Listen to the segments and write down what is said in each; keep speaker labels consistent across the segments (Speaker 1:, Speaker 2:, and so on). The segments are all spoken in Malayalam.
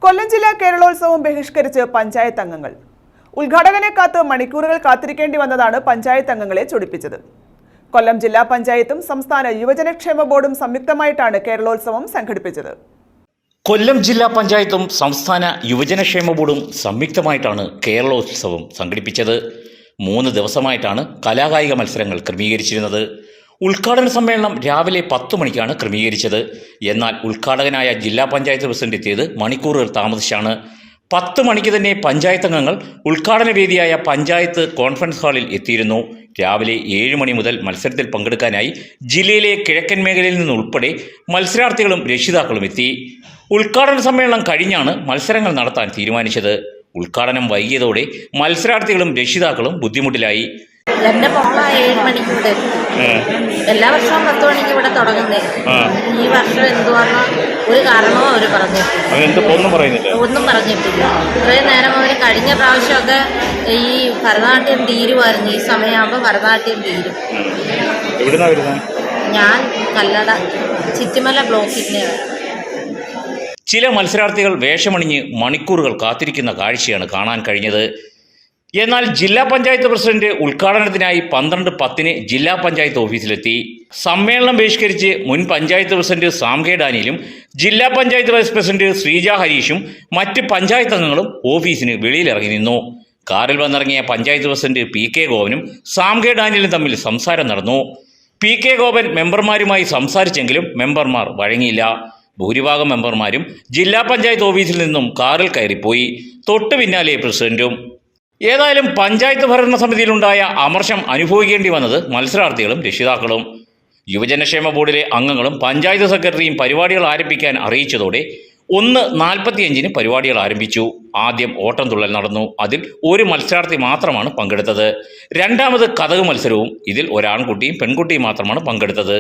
Speaker 1: കൊല്ലം ജില്ലാ കേരളോത്സവം ബഹിഷ്കരിച്ച് പഞ്ചായത്ത് അംഗങ്ങൾ. ഉദ്ഘാടകനെ കാത്ത് മണിക്കൂറുകൾ കാത്തിരിക്കേണ്ടി വന്നതാണ് പഞ്ചായത്ത് അംഗങ്ങളെ ചൊടിപ്പിച്ചത്. കൊല്ലം ജില്ലാ പഞ്ചായത്തും സംസ്ഥാന യുവജനക്ഷേമ ബോർഡും സംയുക്തമായിട്ടാണ് കേരളോത്സവം സംഘടിപ്പിച്ചത്.
Speaker 2: കൊല്ലം ജില്ലാ പഞ്ചായത്തും സംസ്ഥാന യുവജനക്ഷേമ ബോർഡും സംയുക്തമായിട്ടാണ് കേരളോത്സവം സംഘടിപ്പിച്ചത്. 3 ദിവസമായിട്ടാണ് കലാകായിക മത്സരങ്ങൾ ക്രമീകരിച്ചിരുന്നത്. ഉദ്ഘാടന സമ്മേളനം രാവിലെ 10 മണിക്കാണ് ക്രമീകരിച്ചത്. എന്നാൽ ഉദ്ഘാടകനായ ജില്ലാ പഞ്ചായത്ത് പ്രസിഡന്റ് എത്തിയത് മണിക്കൂറുകൾ താമസിച്ചാണ്. 10 മണിക്ക് തന്നെ പഞ്ചായത്ത് അംഗങ്ങൾ ഉദ്ഘാടന വേദിയായ പഞ്ചായത്ത് കോൺഫറൻസ് ഹാളിൽ എത്തിയിരുന്നു. രാവിലെ 7 മണി മുതൽ മത്സരത്തിൽ പങ്കെടുക്കാനായി ജില്ലയിലെ കിഴക്കൻ മേഖലയിൽ നിന്നുൾപ്പെടെ മത്സരാർത്ഥികളും രക്ഷിതാക്കളും എത്തി. ഉദ്ഘാടന സമ്മേളനം കഴിഞ്ഞാണ് മത്സരങ്ങൾ നടത്താൻ തീരുമാനിച്ചത്. ഉദ്ഘാടനം വൈകിയതോടെ മത്സരാർത്ഥികളും രക്ഷിതാക്കളും ബുദ്ധിമുട്ടിലായി.
Speaker 3: എന്റെ മോള 7 മണിക്ക് ഇവിടെ എല്ലാ വർഷവും 10 മണിക്ക് ഇവിടെ തുടങ്ങുന്നേ. ഈ വർഷം എന്തുവാന്ന് ഒരു കാരണവും അവര് പറഞ്ഞിട്ടില്ല. ഒന്നും പറഞ്ഞിട്ടില്ല. ഇത്രയും നേരം അവര് കഴിഞ്ഞ പ്രാവശ്യമൊക്കെ ഈ ഭരതനാട്യം തീരുമായിരുന്നു. ഈ സമയമാകുമ്പോൾ ഭരതനാട്യം തീരും. ഞാൻ കല്ലട ചിറ്റിമല ബ്ലോക്കിന്റെ.
Speaker 2: ചില മത്സരാർത്ഥികൾ വേഷമണിഞ്ഞ് മണിക്കൂറുകൾ കാത്തിരിക്കുന്ന കാഴ്ചയാണ് കാണാൻ കഴിഞ്ഞത്. എന്നാൽ ജില്ലാ പഞ്ചായത്ത് പ്രസിഡന്റ് ഉദ്ഘാടനത്തിനായി 12:10 ജില്ലാ പഞ്ചായത്ത് ഓഫീസിലെത്തി. സമ്മേളനം ബഹിഷ്കരിച്ച് മുൻ പഞ്ചായത്ത് പ്രസിഡന്റ് സാം കെ ഡാനിയലും ജില്ലാ പഞ്ചായത്ത് വൈസ് പ്രസിഡന്റ് ശ്രീജ ഹരീഷും മറ്റ് പഞ്ചായത്ത് അംഗങ്ങളും ഓഫീസിന് വെളിയിലിറങ്ങി നിന്നു. കാറിൽ വന്നിറങ്ങിയ പഞ്ചായത്ത് പ്രസിഡന്റ് പി കെ ഗോപനും സാം കെ ഡാനിയലും തമ്മിൽ സംസാരം നടന്നു. പി കെ ഗോപൻ മെമ്പർമാരുമായി സംസാരിച്ചെങ്കിലും മെമ്പർമാർ വഴങ്ങിയില്ല. ഭൂരിഭാഗം മെമ്പർമാരും ജില്ലാ പഞ്ചായത്ത് ഓഫീസിൽ നിന്നും കാറിൽ കയറിപ്പോയി. തൊട്ടു പിന്നാലെ പ്രസിഡന്റും. ഏതായാലും പഞ്ചായത്ത് ഭരണസമിതിയിലുണ്ടായ അമർഷം അനുഭവിക്കേണ്ടി വന്നത് മത്സരാർത്ഥികളും രക്ഷിതാക്കളും. യുവജനക്ഷേമ ബോർഡിലെ അംഗങ്ങളും പഞ്ചായത്ത് സെക്രട്ടറിയും പരിപാടികൾ ആരംഭിക്കാൻ അറിയിച്ചതോടെ 1:45 പരിപാടികൾ ആരംഭിച്ചു. ആദ്യം ഓട്ടംതുള്ളൽ നടന്നു. അതിൽ ഒരു മത്സരാർത്ഥി മാത്രമാണ് പങ്കെടുത്തത്. രണ്ടാമത് കഥക് മത്സരവും. ഇതിൽ ഒരാൺകുട്ടിയും പെൺകുട്ടിയും മാത്രമാണ് പങ്കെടുത്തത്.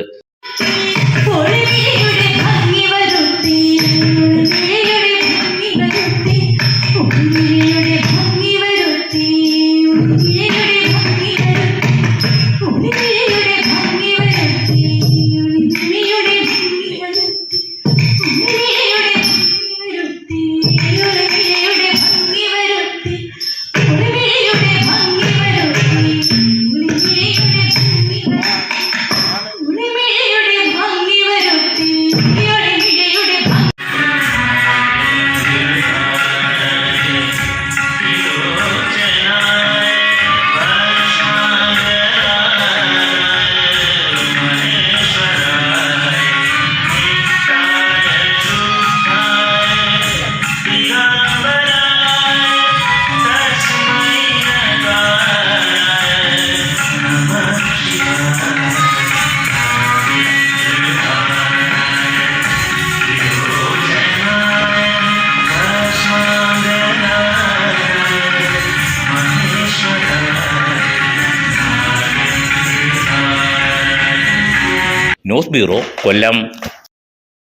Speaker 2: ന്യൂസ് ബ്യൂറോ, കൊല്ലം.